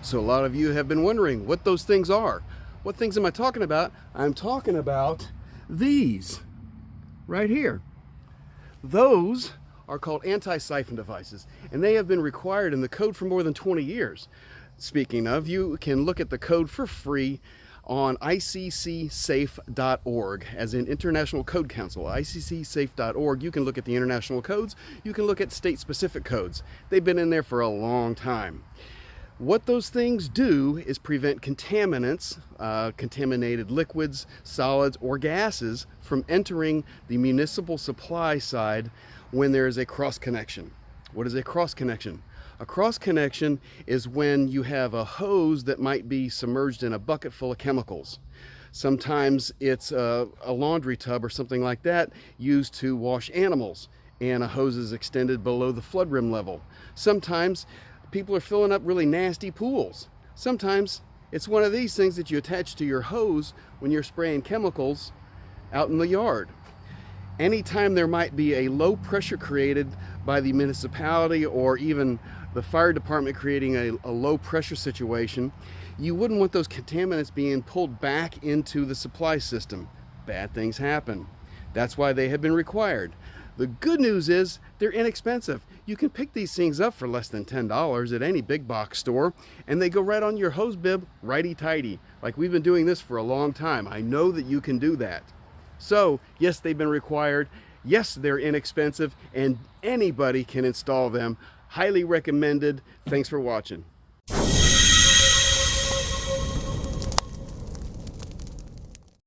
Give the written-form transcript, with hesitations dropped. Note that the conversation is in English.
So a lot of you have been wondering what those things are. What things am I talking about? I'm talking about these right here. Those are called anti-siphon devices, and they have been required in the code for more than 20 years. Speaking of, you can look at the code for free on iccsafe.org, as in International Code Council, iccsafe.org. You can look at the international codes, you can look at state-specific codes. They've been in there for a long time. What those things do is prevent contaminants, contaminated liquids, solids, or gases from entering the municipal supply side when there is a cross connection. What is a cross connection? A cross connection is when you have a hose that might be submerged in a bucket full of chemicals. Sometimes it's a laundry tub or something like that used to wash animals, and a hose is extended below the flood rim level. Sometimes people are filling up really nasty pools. Sometimes it's one of these things that you attach to your hose when you're spraying chemicals out in the yard. Anytime there might be a low pressure created by the municipality or even the fire department creating a low pressure situation, you wouldn't want those contaminants being pulled back into the supply system. Bad things happen. That's why they have been required. The good news is they're inexpensive. You can pick these things up for less than $10 at any big box store, and they go right on your hose bib, righty-tighty. Like we've been doing this for a long time. I know that you can do that. So, yes, they've been required. Yes, they're inexpensive, and anybody can install them. Highly recommended. Thanks for watching.